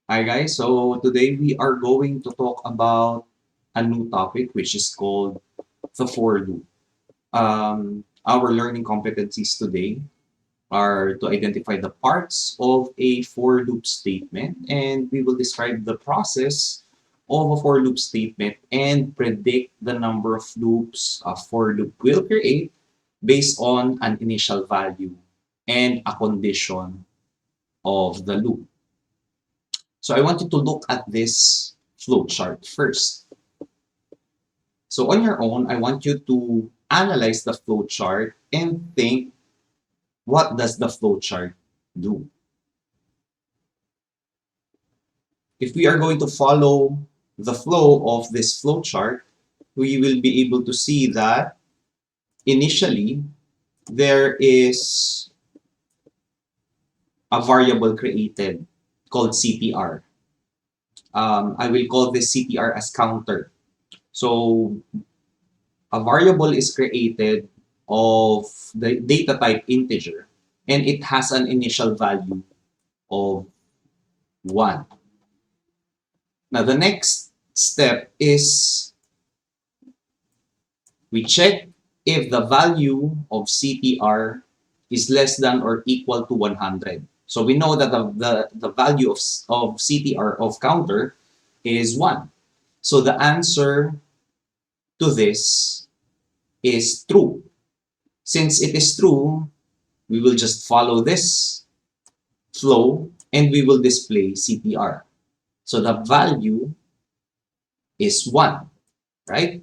Hi guys, so today we are going to talk about a new topic which is called the for loop. Our learning competencies today are to identify the parts of a for loop statement, and we will describe the process of a for loop statement and predict the number of loops a for loop will create based on an initial value and a condition of the loop. So I want you to look at this flowchart first. So on your own, I want you to analyze the flowchart and think, what does the flowchart do? If we are going to follow the flow of this flowchart, we will be able to see that initially there is a variable created called CTR. I will call this CTR as counter. So a variable is created of the data type integer, and it has an initial value of 1. Now, the next step is we check if the value of CTR is less than or equal to 100. So we know that the value of CTR of counter is 1. So the answer to this is true. Since it is true, we will just follow this flow and we will display CTR. So the value is 1, right?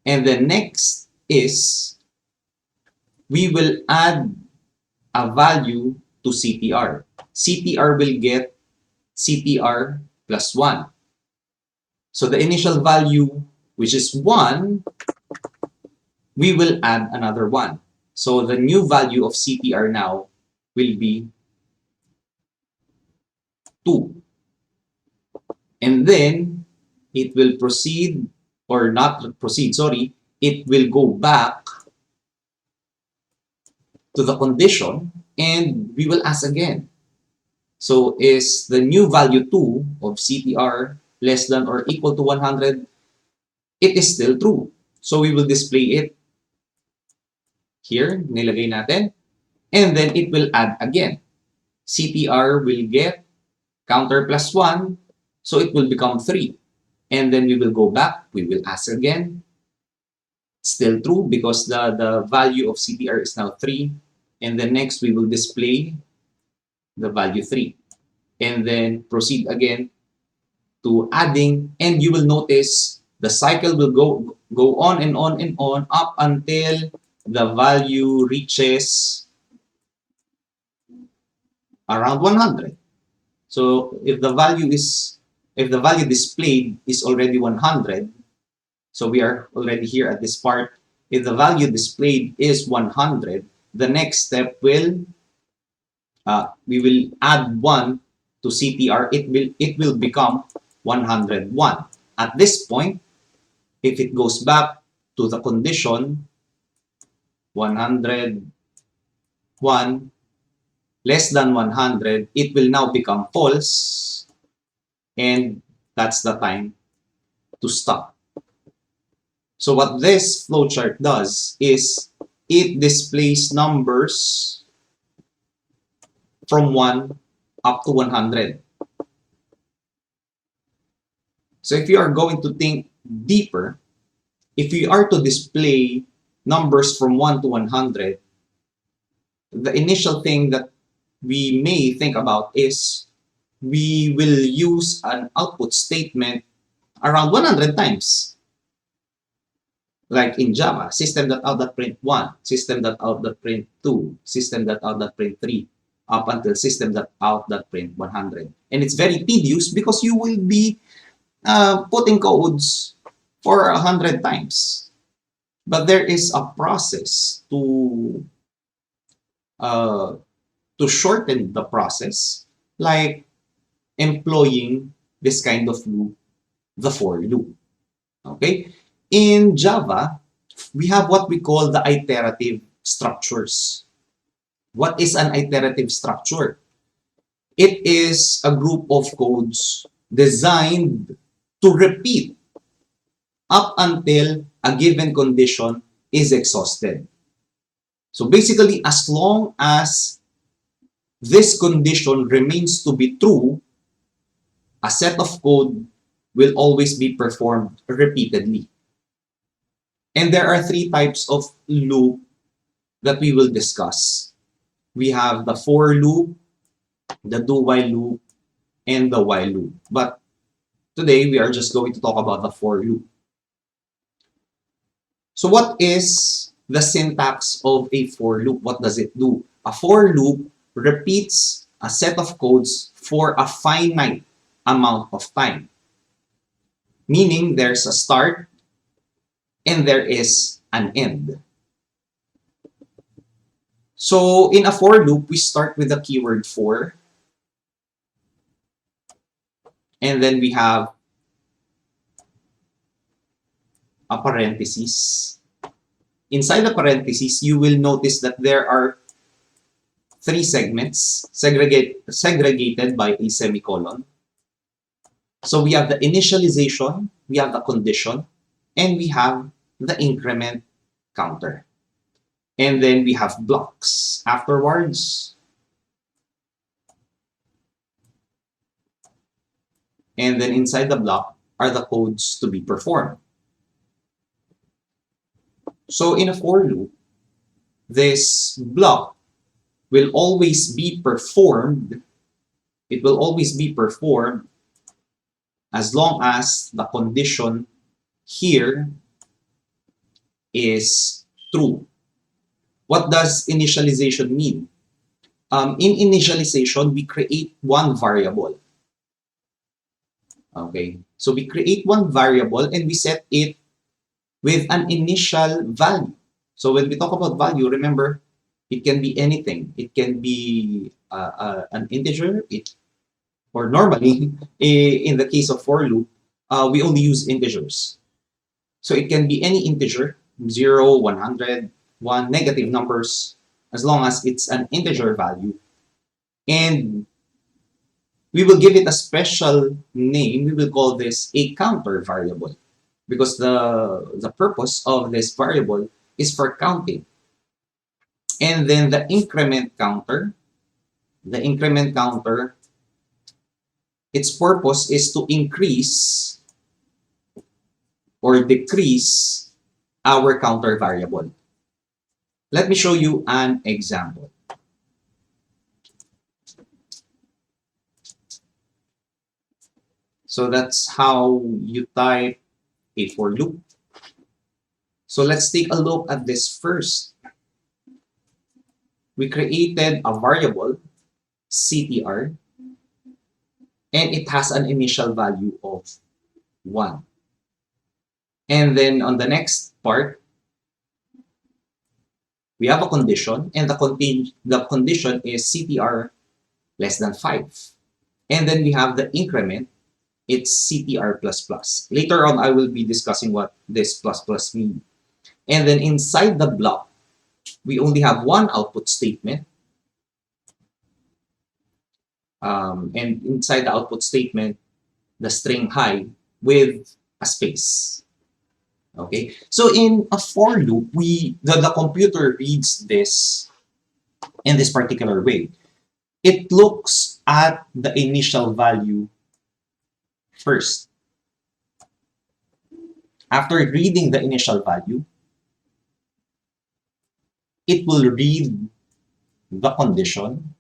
And the next is we will add a value to CTR. CTR will get CTR plus 1. So the initial value, which is 1, we will add another 1. So the new value of CTR now will be 2. And then it will proceed, or not proceed, sorry, it will go back to the condition and we will ask again. So is the new value 2 of CTR less than or equal to 100? It is still true. So we will display it here, nilagay natin, and then it will add again. CTR will get counter plus 1, so it will become 3. And then we will go back, we will ask again. Still true because the value of CTR is now 3. And then next we will display the value 3. And then proceed again to adding, and you will notice the cycle will go on and on and on up until the value reaches around 100. So if the value displayed is already 100, so we are already here at this part. If the value displayed is 100, the next step will we will add 1 to CTR. It will become 101. At this point, if it goes back to the condition 101 less than 100, it will now become false, and that's the time to stop. So what this flowchart does is it displays numbers from 1 up to 100. So if you are going to think deeper, if we are to display numbers from 1 to 100, the initial thing that we may think about is we will use an output statement around 100 times. Like in Java, system.out.print 1, system.out.print 2, system.out.print 3, up until system.out.print 100. And it's very tedious because you will be putting codes for 100 times. But there is a process to shorten the process, like employing this kind of loop, the for loop. Okay? In Java, we have what we call the iterative structures. What is an iterative structure? It is a group of codes designed to repeat up until a given condition is exhausted. So basically, as long as this condition remains to be true, a set of code will always be performed repeatedly. And there are three types of loop that we will discuss. We have the for loop, the do while loop, and the while loop. But today we are just going to talk about the for loop. So what is the syntax of a for loop? What does it do? A for loop repeats a set of codes for a finite amount of time. Meaning there's a start and there is an end. So in a for loop, we start with the keyword for, and then we have a parenthesis. Inside the parenthesis, you will notice that there are three segments segregated by a semicolon. So we have the initialization, we have the condition, and we have the increment counter. And then we have blocks afterwards. And then inside the block are the codes to be performed. So in a for loop, this block will always be performed. It will always be performed as long as the condition here is true. What does initialization mean? In initialization, we create one variable. Okay, so we create one variable and we set it with an initial value. So when we talk about value, remember, it can be anything. It can be an integer, or normally, in the case of for loop, we only use integers. So it can be any integer, 0, 100, 1, negative numbers, as long as it's an integer value. And we will give it a special name. We will call this a counter variable because the purpose of this variable is for counting. And then the increment counter, its purpose is to increase or decrease our counter variable. Let me show you an example. So that's how you type a for loop. So let's take a look at this first. We created a variable, CTR, and it has an initial value of 1. And then on the next part, we have a condition, and the condition is CTR less than 5. And then we have the increment, it's CTR++. Later on, I will be discussing what this plus plus means. And then inside the block, we only have one output statement. And inside the output statement, the string hi with a space. Okay, so in a for loop, the computer reads this in this particular way. It looks at the initial value first. After reading the initial value, it will read the condition.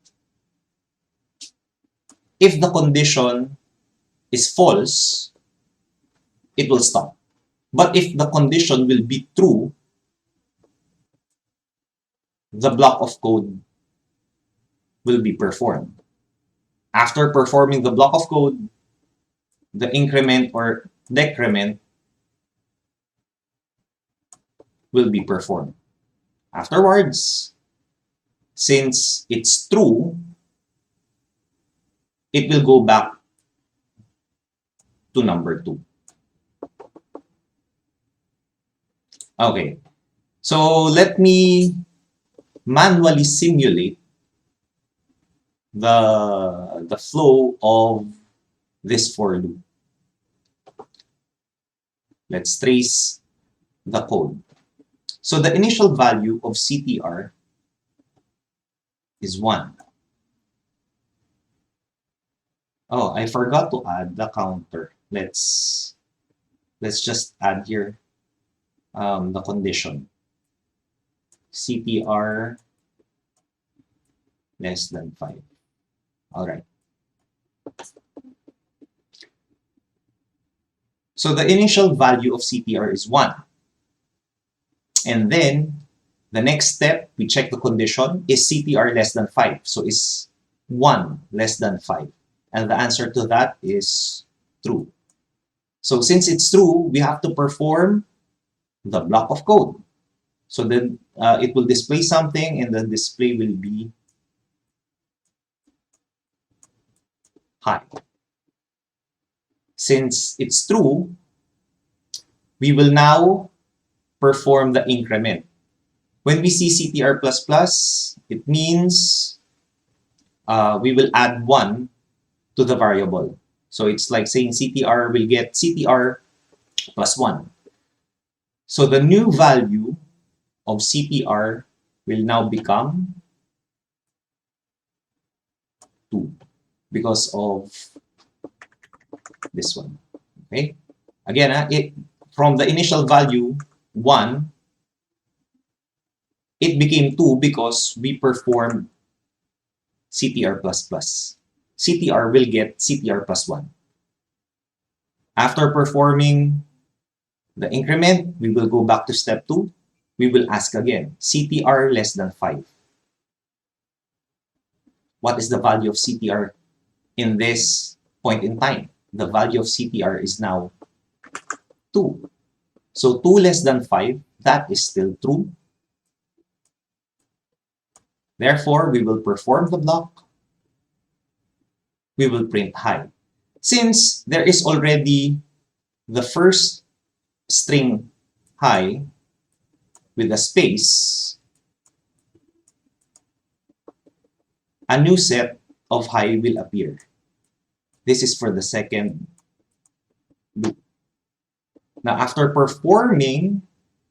If the condition is false, it will stop. But if the condition will be true, the block of code will be performed. After performing the block of code, the increment or decrement will be performed. Afterwards, since it's true, it will go back to number 2. Okay, so let me manually simulate the flow of this for loop. Let's trace the code. So the initial value of CTR is 1. Oh, I forgot to add the counter. Let's just add here the condition. CTR less than 5. All right. So the initial value of CTR is 1. And then the next step, we check the condition. Is CTR less than 5? So is 1 less than 5? And the answer to that is true. So since it's true, we have to perform the block of code. So then it will display something, and the display will be high. Since it's true, we will now perform the increment. When we see CTR++, it means we will add 1 to the variable. So it's like saying CTR will get CTR plus 1. So the new value of CTR will now become 2 because of this one. Okay. Again, from the initial value 1, it became 2 because we performed CTR++. CTR will get CTR plus 1. After performing the increment, we will go back to step 2. We will ask again, CTR less than 5. What is the value of CTR in this point in time? The value of CTR is now 2. So 2 less than 5, that is still true. Therefore, we will perform the block. We will print high. Since there is already the first string high with a space, a new set of high will appear. This is for the second loop. Now, after performing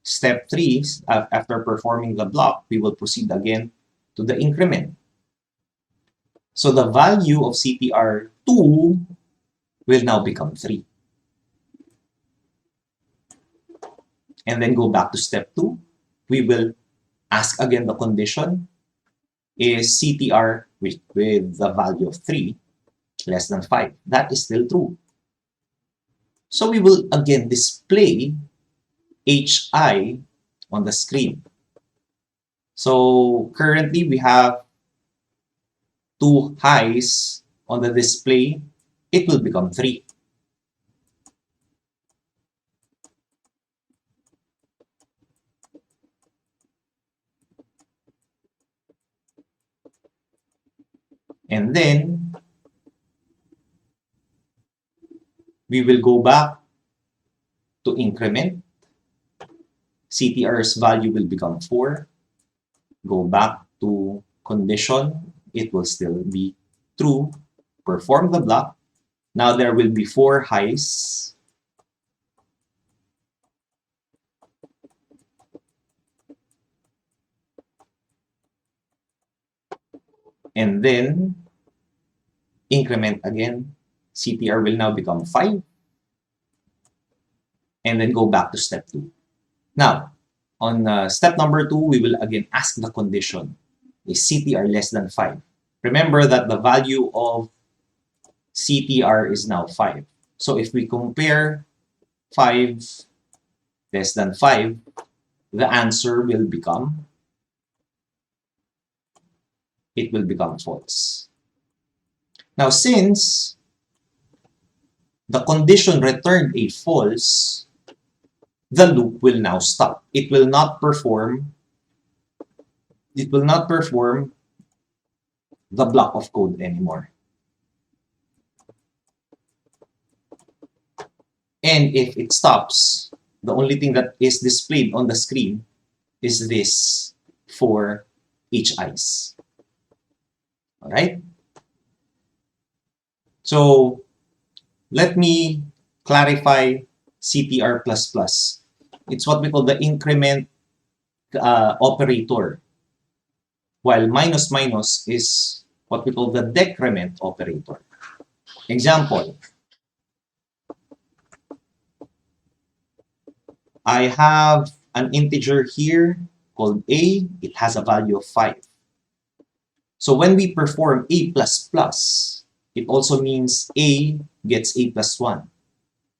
step 3, after performing the block, we will proceed again to the increment. So the value of CTR2 will now become 3. And then go back to step 2. We will ask again the condition. Is CTR with the value of 3 less than 5? That is still true. So we will again display HI on the screen. So currently we have 2 highs on the display. It will become 3. And then we will go back to increment. CTR's value will become 4. Go back to condition. It will still be true. Perform the block. Now there will be 4 highs. And then increment again. CTR will now become 5. And then go back to step 2. Now, on step number 2, we will again ask the condition. Is CTR less than 5? Remember that the value of CTR is now 5. So if we compare 5 less than 5, the answer will become, it will become false. Now, since the condition returned a false, the loop will now stop. It will not perform the block of code anymore. And if it stops, the only thing that is displayed on the screen is this 4 HIs. All right? So let me clarify CTR++. It's what we call the increment operator, while minus minus is what we call the decrement operator. Example, I have an integer here called a. It has a value of 5. So when we perform a++, it also means a gets a plus 1.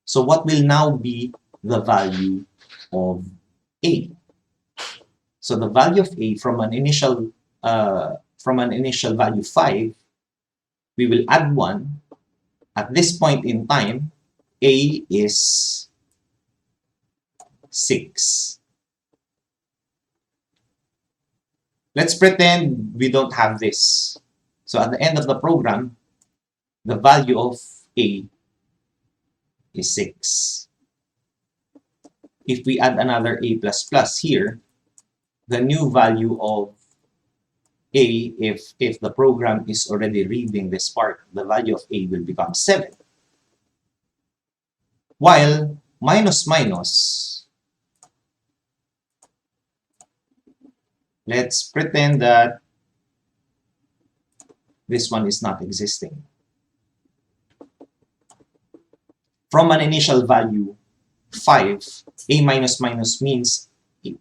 So what will now be the value of a? So the value of a from an initial value 5, we will add 1. At this point in time, a is 6. Let's pretend we don't have this. So at the end of the program, the value of a is 6. If we add another a++ here, the new value of a, if the program is already reading this part, the value of a will become 7. While minus minus, let's pretend that this one is not existing. From an initial value 5, a minus minus means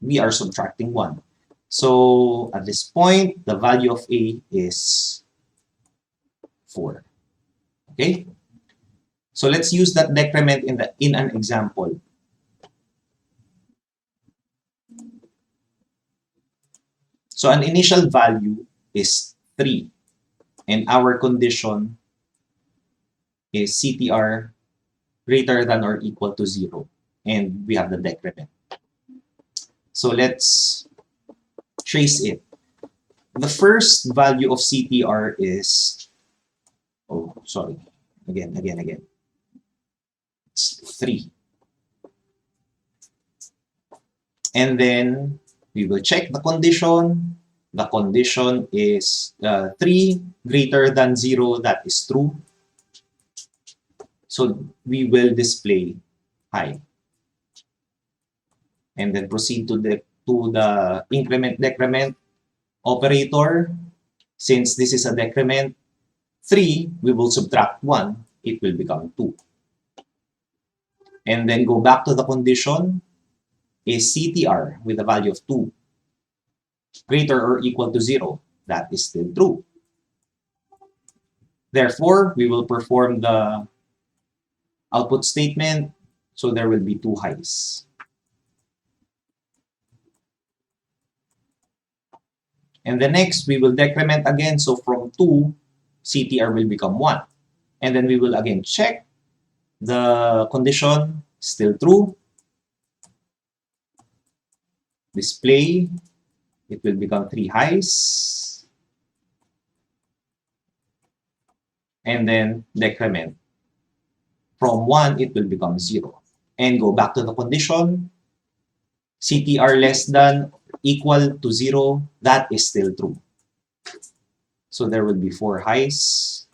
we are subtracting 1. So at this point, the value of a is 4. Okay? So let's use that decrement in an example. So an initial value is 3, and our condition is CTR greater than or equal to 0, and we have the decrement. So let's trace it. The first value of CTR is, oh, sorry, again. It's 3. And then we will check the condition. The condition is 3 greater than 0. That is true. So we will display high. And then proceed to the increment decrement operator. Since this is a decrement, 3, we will subtract 1. It will become 2. And then go back to the condition is CTR with a value of 2 greater or equal to 0. That is still true. Therefore, we will perform the output statement. So there will be 2 highs. And the next, we will decrement again. So from 2, CTR will become 1. And then we will again check the condition, still true. Display, it will become 3 highs. And then decrement. From 1, it will become 0. And go back to the condition, CTR less than equal to 0, that is still true. So there will be 4 highs.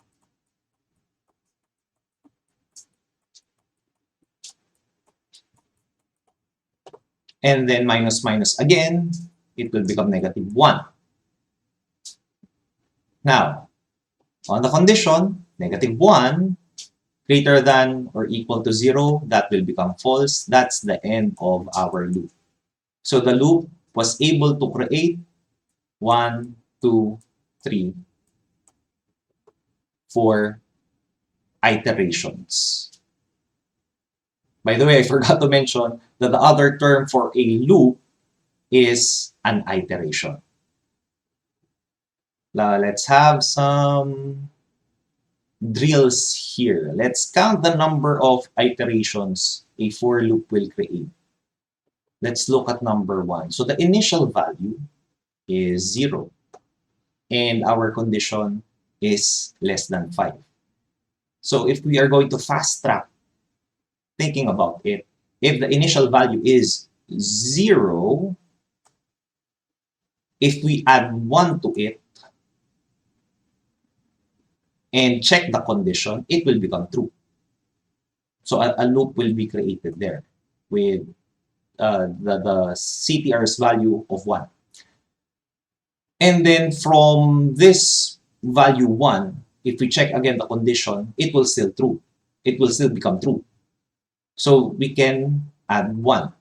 And then minus minus again, it will become negative 1. Now, on the condition, negative 1 greater than or equal to 0, that will become false. That's the end of our loop. So the loop was able to create 1, 2, 3, 4 iterations. By the way, I forgot to mention that the other term for a loop is an iteration. Let's have some drills here. Let's count the number of iterations a for loop will create. Let's look at number 1. So the initial value is 0. And our condition is less than 5. So if we are going to fast track thinking about it, if the initial value is 0, if we add 1 to it, and check the condition, it will become true. So a loop will be created there with the CTR's value of 1. And then from this value 1, if we check again the condition, it will still true. It will still become true. So we can add 1.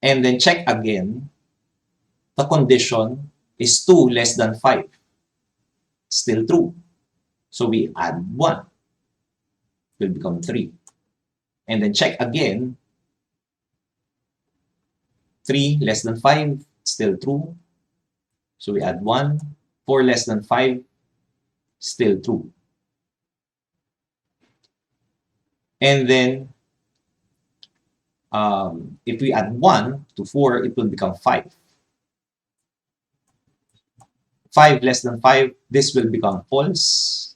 And then check again, the condition is 2 less than 5. Still true. So we add 1. It will become 3. And then check again, 3 less than 5, still true. So we add 1. 4 less than 5, still true. And then if we add 1 to 4, it will become 5. 5 less than 5, this will become false.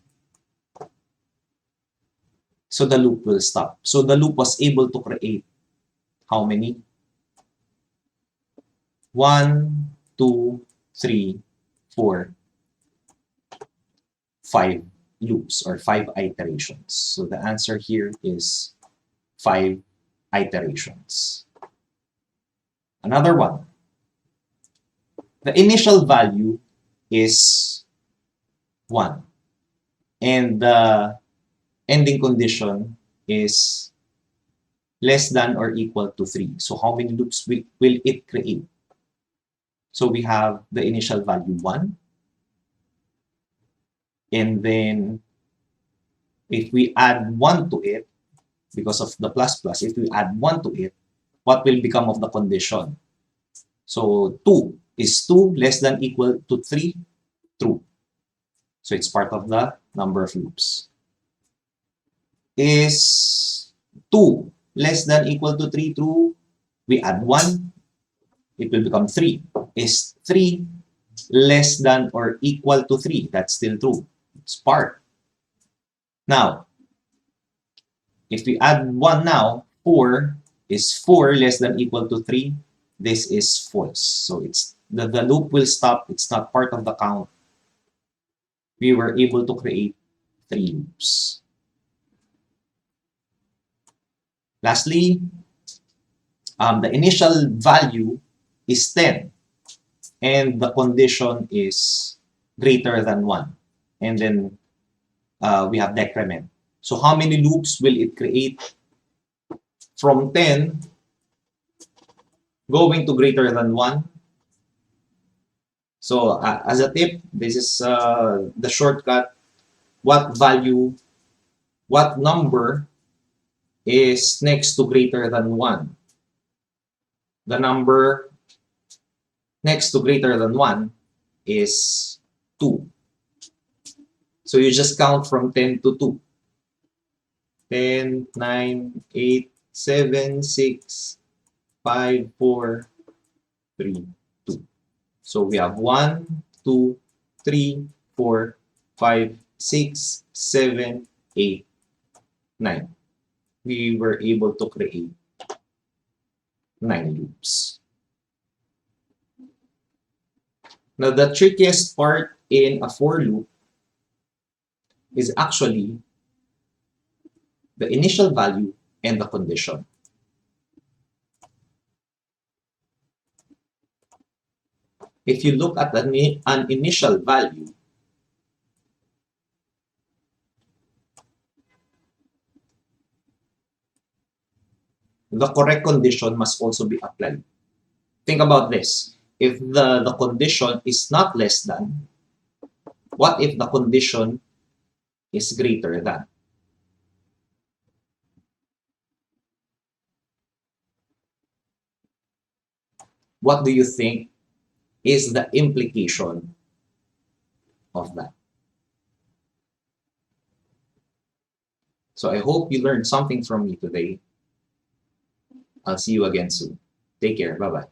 So the loop will stop. So the loop was able to create how many? 1, 2, 3, 4, 5 loops or 5 iterations. So the answer here is 5 iterations. Another one. The initial value is 1 and the ending condition is less than or equal to 3. So how many loops will it create? So we have the initial value 1. And then if we add 1 to it, because of the plus plus, if we add 1 to it, what will become of the condition? So 2 is 2 less than equal to 3, true. So it's part of the number of loops. Is 2 less than equal to 3 true? We add 1, it will become 3. Is 3 less than or equal to 3? That's still true. It's part. Now, if we add 1 now, 4 is 4 less than equal to 3. This is false. So it's the loop will stop. It's not part of the count. We were able to create 3 loops. Lastly, the initial value is 10 and the condition is greater than 1. And then we have decrement. So how many loops will it create? From 10 going to greater than 1. So as a tip, this is the shortcut. What value, what number is next to greater than 1? The number next to greater than 1 is 2. So you just count from 10 to 2. 10, 9, 8, 7, 6, 5, 4, 3, 2. So we have 1, 2, 3, 4, 5, 6, 7, 8, 9. We were able to create 9 loops. Now, the trickiest part in a for loop is actually the initial value and the condition. If you look at an initial value, the correct condition must also be applied. Think about this. If the condition is not less than, what if the condition is greater than? What do you think is the implication of that? So I hope you learned something from me today. I'll see you again soon. Take care. Bye-bye.